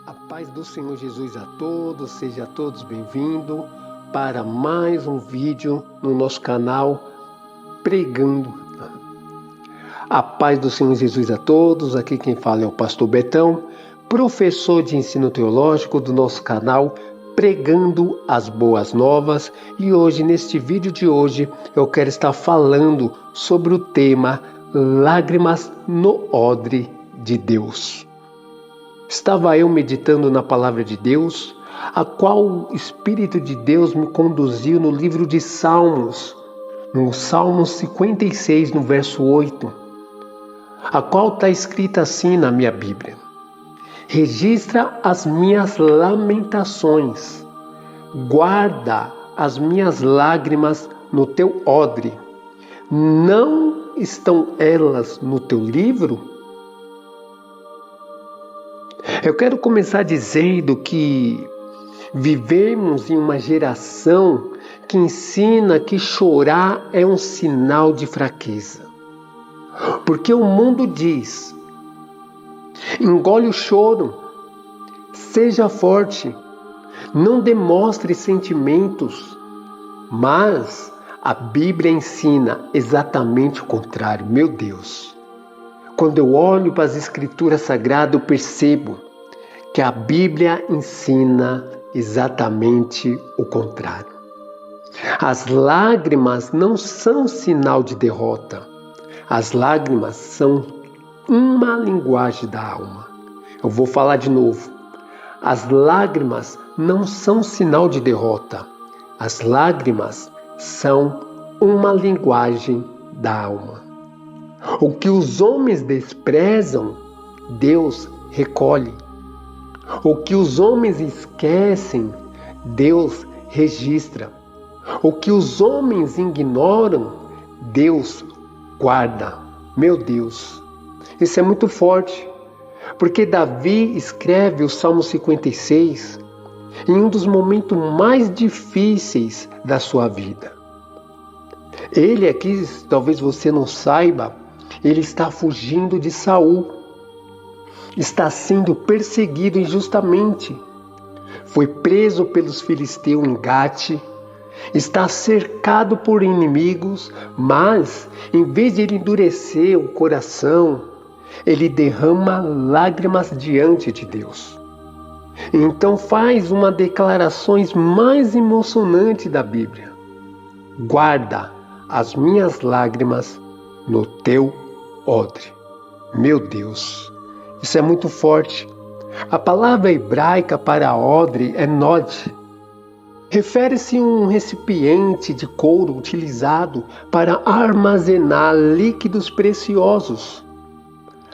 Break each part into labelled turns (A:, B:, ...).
A: A paz do Senhor Jesus a todos, seja todos bem-vindos para mais um vídeo no nosso canal Pregando. A paz do Senhor Jesus a todos, aqui quem fala é o pastor Betão, professor de ensino teológico do nosso canal Pregando as Boas Novas, e hoje, neste vídeo de hoje, eu quero estar falando sobre o tema Lágrimas no Odre de Deus. Estava eu meditando na palavra de Deus, a qual o Espírito de Deus me conduziu no livro de Salmos, no Salmo 56, no verso 8, a qual está escrita assim na minha Bíblia: registra as minhas lamentações, guarda as minhas lágrimas no teu odre. Não estão elas no teu livro? Eu quero começar dizendo que vivemos em uma geração que ensina que chorar é um sinal de fraqueza. Porque o mundo diz: engole o choro, seja forte, não demonstre sentimentos. Mas a Bíblia ensina exatamente o contrário. Meu Deus! Quando eu olho para as Escrituras Sagradas, eu percebo que a Bíblia ensina exatamente o contrário. As lágrimas não são sinal de derrota. As lágrimas são uma linguagem da alma. Eu vou falar de novo. As lágrimas não são sinal de derrota. As lágrimas são uma linguagem da alma. O que os homens desprezam, Deus recolhe. O que os homens esquecem, Deus registra. O que os homens ignoram, Deus guarda. Meu Deus, isso é muito forte, porque Davi escreve o Salmo 56 em um dos momentos mais difíceis da sua vida. Ele aqui, talvez você não saiba, ele está fugindo de Saul, está sendo perseguido injustamente, foi preso pelos filisteus em Gate, está cercado por inimigos, mas em vez de ele endurecer o coração, ele derrama lágrimas diante de Deus. Então faz uma declarações mais emocionante da Bíblia: guarda as minhas lágrimas no teu odre. Meu Deus, isso é muito forte. A palavra hebraica para odre é nod. Refere-se a um recipiente de couro utilizado para armazenar líquidos preciosos.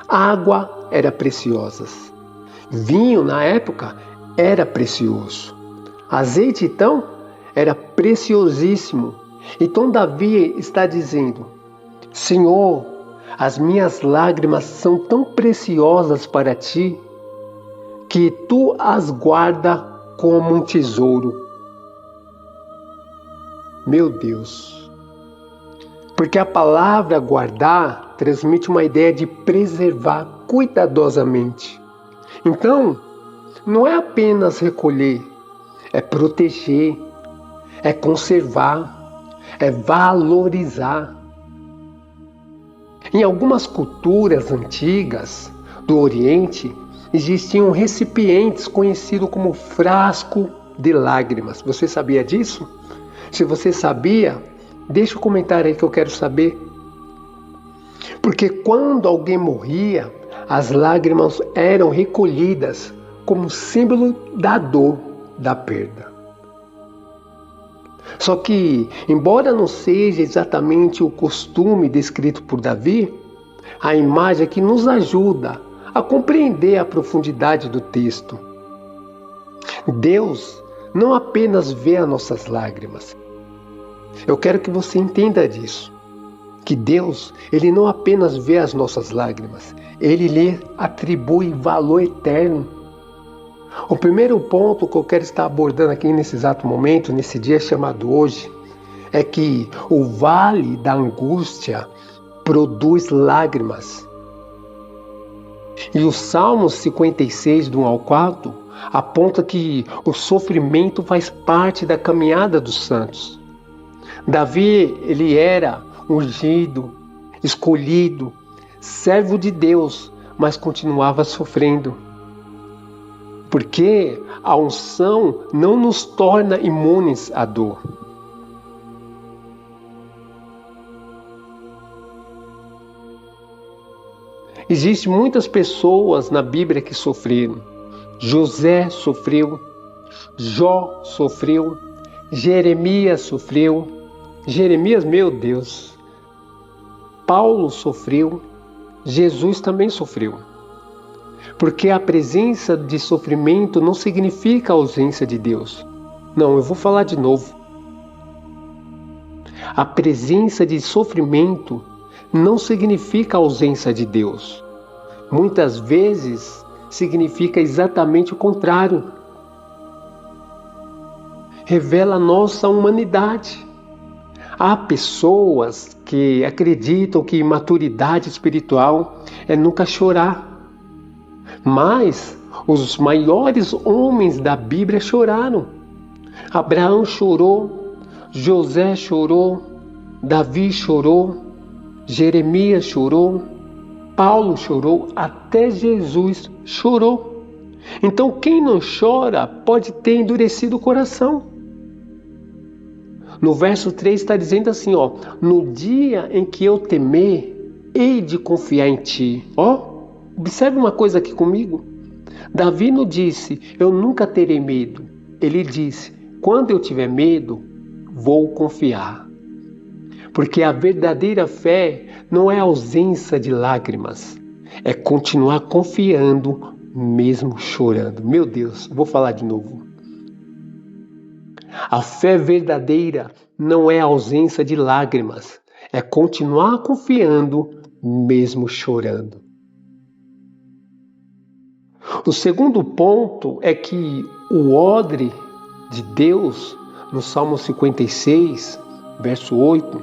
A: Água era preciosa. Vinho, na época, era precioso. Azeite, então, era preciosíssimo. Então Davi está dizendo: Senhor, as minhas lágrimas são tão preciosas para ti, que tu as guarda como um tesouro. Meu Deus! Porque a palavra guardar transmite uma ideia de preservar cuidadosamente. Então, não é apenas recolher, é proteger, é conservar, é valorizar. Em algumas culturas antigas do Oriente, existiam recipientes conhecidos como frasco de lágrimas. Você sabia disso? Se você sabia, deixa um comentário aí que eu quero saber. Porque quando alguém morria, as lágrimas eram recolhidas como símbolo da dor, da perda. Só que, embora não seja exatamente o costume descrito por Davi, a imagem aqui nos ajuda a compreender a profundidade do texto. Deus não apenas vê as nossas lágrimas. Eu quero que você entenda disso. Que Deus, Ele não apenas vê as nossas lágrimas, Ele lhe atribui valor eterno. O primeiro ponto que eu quero estar abordando aqui nesse exato momento, nesse dia chamado hoje, é que o vale da angústia produz lágrimas. E o Salmo 56, do 1 ao 4, aponta que o sofrimento faz parte da caminhada dos santos. Davi, ele era ungido, escolhido, servo de Deus, mas continuava sofrendo. Porque a unção não nos torna imunes à dor. Existem muitas pessoas na Bíblia que sofreram. José sofreu, Jó sofreu, Jeremias sofreu. Jeremias, meu Deus. Paulo sofreu, Jesus também sofreu. Porque a presença de sofrimento não significa a ausência de Deus. Não, eu vou falar de novo. A presença de sofrimento não significa a ausência de Deus. Muitas vezes significa exatamente o contrário. Revela a nossa humanidade. Há pessoas que acreditam que maturidade espiritual é nunca chorar. Mas os maiores homens da Bíblia choraram. Abraão chorou, José chorou, Davi chorou, Jeremias chorou, Paulo chorou, até Jesus chorou. Então quem não chora pode ter endurecido o coração. No verso 3 está dizendo assim, no dia em que eu temer, hei de confiar em ti. Observe uma coisa aqui comigo. Davi não disse, eu nunca terei medo. Ele disse, quando eu tiver medo, vou confiar. Porque a verdadeira fé não é ausência de lágrimas, é continuar confiando mesmo chorando. Meu Deus, vou falar de novo. A fé verdadeira não é ausência de lágrimas, é continuar confiando mesmo chorando. O segundo ponto é que o odre de Deus, no Salmo 56, verso 8,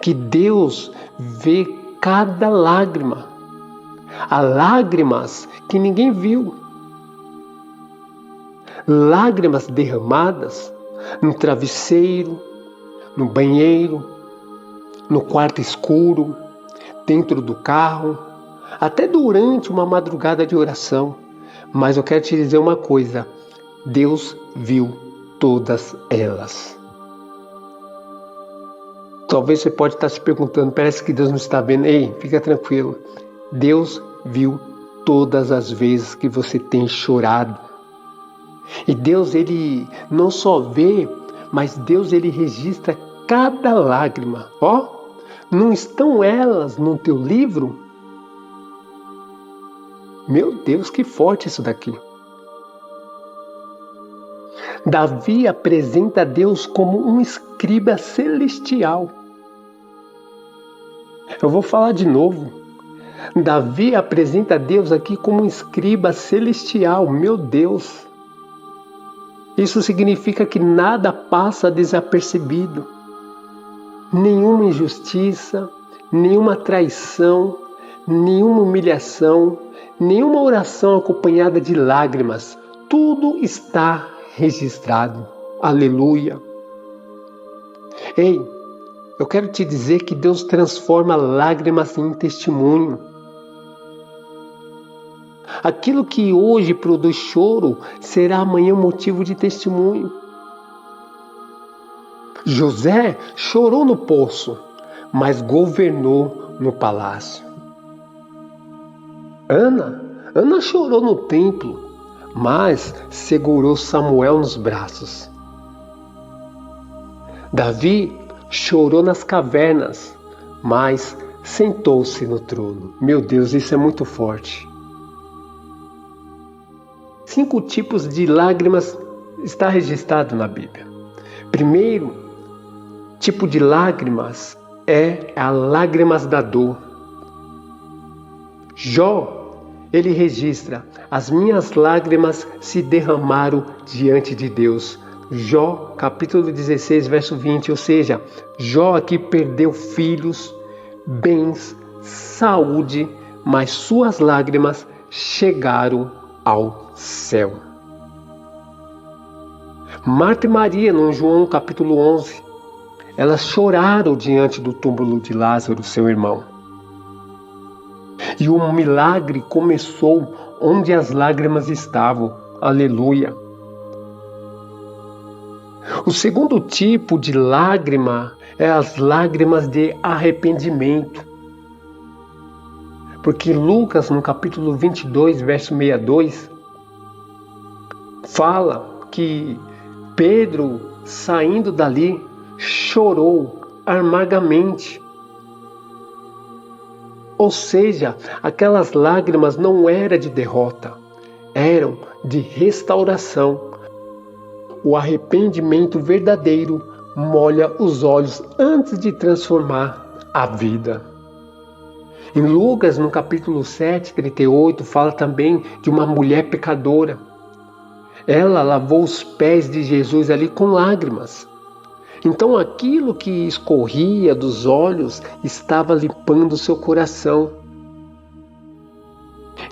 A: que Deus vê cada lágrima. Há lágrimas que ninguém viu. Lágrimas derramadas no travesseiro, no banheiro, no quarto escuro, dentro do carro, até durante uma madrugada de oração. Mas eu quero te dizer uma coisa, Deus viu todas elas. Talvez você pode estar se perguntando, parece que Deus não está vendo. Ei, fica tranquilo. Deus viu todas as vezes que você tem chorado. E Deus, Ele não só vê, mas Deus, Ele registra cada lágrima. Não estão elas no teu livro? Meu Deus, que forte isso daqui. Davi apresenta a Deus como um escriba celestial. Eu vou falar de novo. Davi apresenta a Deus aqui como um escriba celestial. Meu Deus. Isso significa que nada passa desapercebido. Nenhuma injustiça, nenhuma traição, nenhuma humilhação, nenhuma oração acompanhada de lágrimas. Tudo está registrado. Aleluia. Ei, eu quero te dizer que Deus transforma lágrimas em testemunho. Aquilo que hoje produz choro será amanhã motivo de testemunho. José chorou no poço, mas governou no palácio. Ana chorou no templo, mas segurou Samuel nos braços. Davi chorou nas cavernas, mas sentou-se no trono. Meu Deus, isso é muito forte. 5 tipos de lágrimas está registrado na Bíblia. Primeiro tipo de lágrimas é a lágrimas da dor. Jó, ele registra, as minhas lágrimas se derramaram diante de Deus. Jó, capítulo 16, verso 20, ou seja, Jó aqui perdeu filhos, bens, saúde, mas suas lágrimas chegaram ao céu. Marta e Maria, no João capítulo 11, elas choraram diante do túmulo de Lázaro, seu irmão. E o milagre começou onde as lágrimas estavam. Aleluia! O segundo tipo de lágrima é as lágrimas de arrependimento. Porque Lucas, no capítulo 22, verso 62, fala que Pedro, saindo dali, chorou amargamente. Ou seja, aquelas lágrimas não eram de derrota, eram de restauração. O arrependimento verdadeiro molha os olhos antes de transformar a vida. Em Lucas, no capítulo 7, 38, fala também de uma mulher pecadora. Ela lavou os pés de Jesus ali com lágrimas. Então aquilo que escorria dos olhos estava limpando seu coração.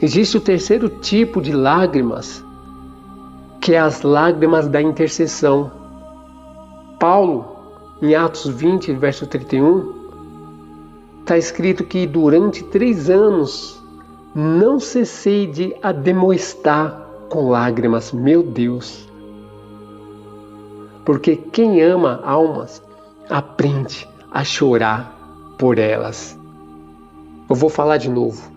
A: Existe o terceiro tipo de lágrimas, que é as lágrimas da intercessão. Paulo, em Atos 20, verso 31, está escrito que durante 3 anos não cessei de admoestar com lágrimas, meu Deus. Porque quem ama almas aprende a chorar por elas. Eu vou falar de novo.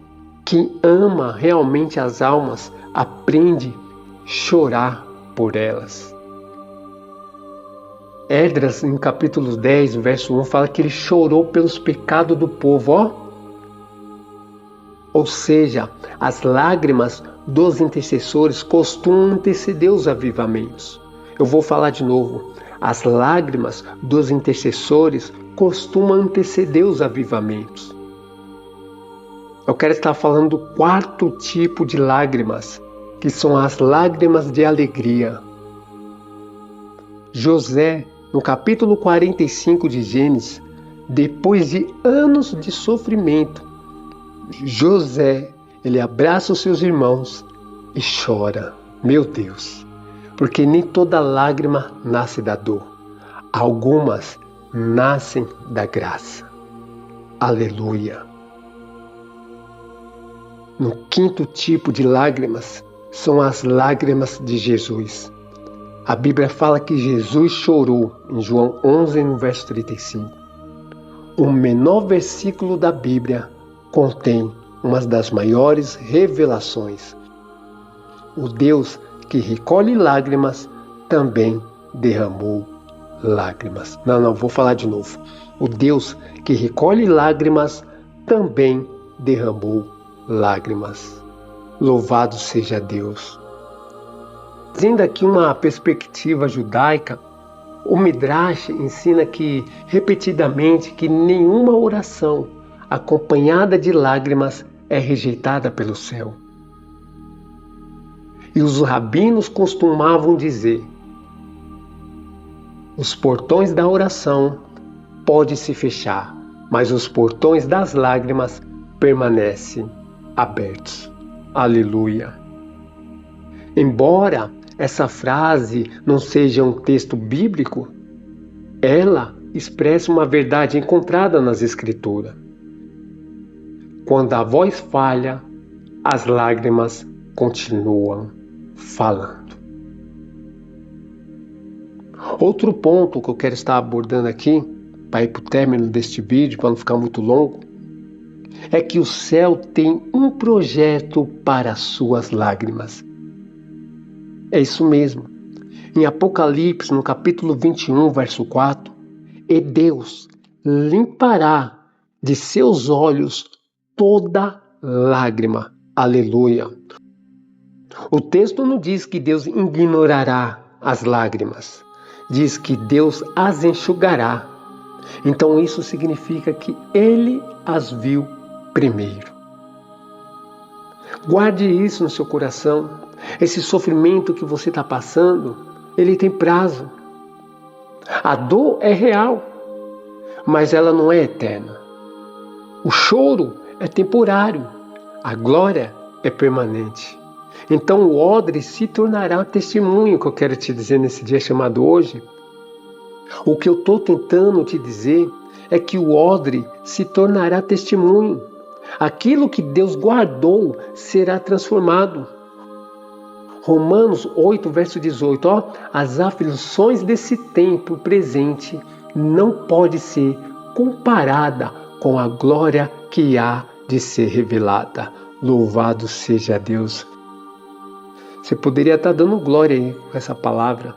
A: Quem ama realmente as almas aprende a chorar por elas. Esdras, em capítulo 10, verso 1, fala que ele chorou pelos pecados do povo. Ou seja, as lágrimas dos intercessores costumam anteceder os avivamentos. Eu vou falar de novo. As lágrimas dos intercessores costumam anteceder os avivamentos. Eu quero estar falando do quarto tipo de lágrimas, que são as lágrimas de alegria. José, no capítulo 45 de Gênesis, depois de anos de sofrimento, José, ele abraça os seus irmãos e chora. Meu Deus! Porque nem toda lágrima nasce da dor. Algumas nascem da graça. Aleluia! No quinto tipo de lágrimas são as lágrimas de Jesus. A Bíblia fala que Jesus chorou em João 11, no verso 35. O menor versículo da Bíblia contém uma das maiores revelações. O Deus que recolhe lágrimas também derramou lágrimas. Não, vou falar de novo. O Deus que recolhe lágrimas também derramou lágrimas. Louvado seja Deus. Trazendo aqui uma perspectiva judaica, o Midrash ensina que repetidamente que nenhuma oração acompanhada de lágrimas é rejeitada pelo céu. E os rabinos costumavam dizer: os portões da oração podem se fechar, mas os portões das lágrimas permanecem abertos. Aleluia! Embora essa frase não seja um texto bíblico, ela expressa uma verdade encontrada nas Escrituras. Quando a voz falha, as lágrimas continuam falando. Outro ponto que eu quero estar abordando aqui, para ir para o término deste vídeo, para não ficar muito longo, é que o céu tem um projeto para as suas lágrimas. É isso mesmo. Em Apocalipse, no capítulo 21, verso 4, e Deus limpará de seus olhos toda lágrima. Aleluia. O texto não diz que Deus ignorará as lágrimas. Diz que Deus as enxugará. Então isso significa que Ele as viu primeiro. Guarde isso no seu coração. Esse sofrimento que você está passando, ele tem prazo. A dor é real, mas ela não é eterna. O choro é temporário, A glória é permanente. Então o odre se tornará testemunho, que eu quero te dizer nesse dia chamado hoje. O que eu estou tentando te dizer é que o odre se tornará testemunho. Aquilo que Deus guardou será transformado. Romanos 8, verso 18. As aflições desse tempo presente não pode ser comparada com a glória que há de ser revelada. Louvado seja Deus. Você poderia estar dando glória aí com essa palavra.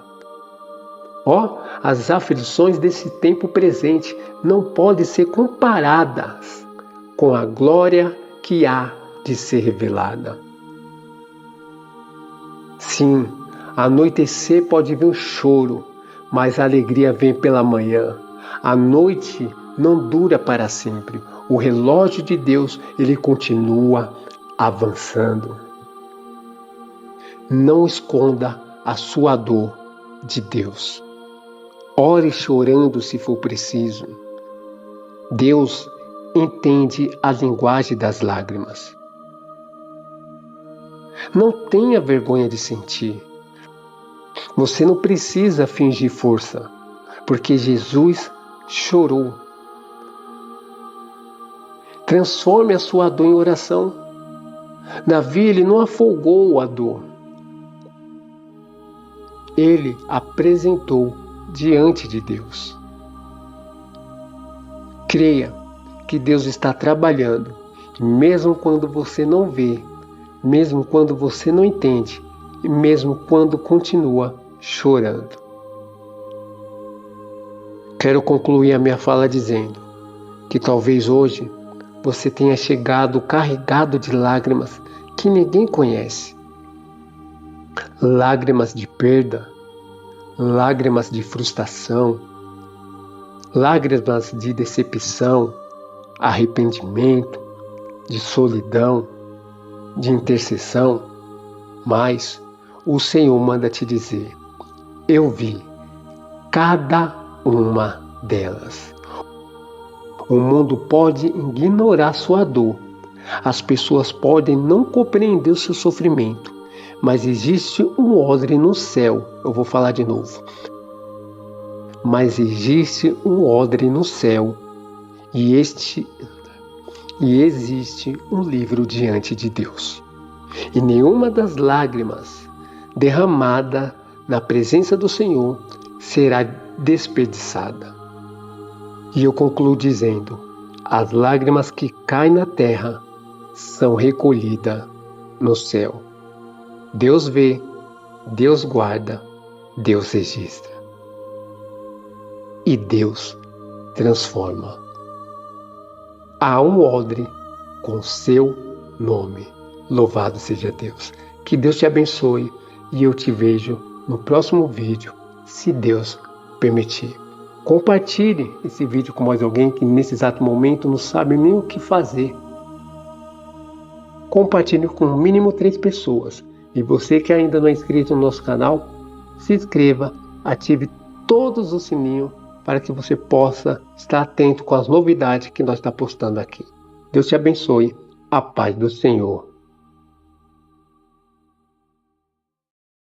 A: As aflições desse tempo presente não podem ser comparadas com a glória que há de ser revelada. Sim, anoitecer pode vir um choro, mas a alegria vem pela manhã. A noite não dura para sempre. O relógio de Deus, ele continua avançando. Não esconda a sua dor de Deus. Ore chorando se for preciso. Deus entende a linguagem das lágrimas. Não tenha vergonha de sentir. Você não precisa fingir força, porque Jesus chorou. Transforme a sua dor em oração. Davi, ele não afogou a dor. Ele apresentou diante de Deus. Creia que Deus está trabalhando, mesmo quando você não vê, mesmo quando você não entende, e mesmo quando continua chorando. Quero concluir a minha fala dizendo que talvez hoje você tenha chegado carregado de lágrimas que ninguém conhece. Lágrimas de perda, lágrimas de frustração, lágrimas de decepção, arrependimento, de solidão, de intercessão, mas o Senhor manda te dizer: eu vi cada uma delas. O mundo pode ignorar sua dor, as pessoas podem não compreender o seu sofrimento, mas existe um odre no céu. Eu vou falar de novo. Mas existe um odre no céu e existe um livro diante de Deus. E nenhuma das lágrimas derramada na presença do Senhor será desperdiçada. E eu concluo dizendo: as lágrimas que caem na terra são recolhidas no céu. Deus vê, Deus guarda, Deus registra. E Deus transforma. Há um odre com seu nome. Louvado seja Deus. Que Deus te abençoe e eu te vejo no próximo vídeo, se Deus permitir. Compartilhe esse vídeo com mais alguém que nesse exato momento não sabe nem o que fazer. Compartilhe com no mínimo 3 pessoas. E você que ainda não é inscrito no nosso canal, se inscreva, ative todos os sininhos para que você possa estar atento com as novidades que nós estamos postando aqui. Deus te abençoe. A paz do Senhor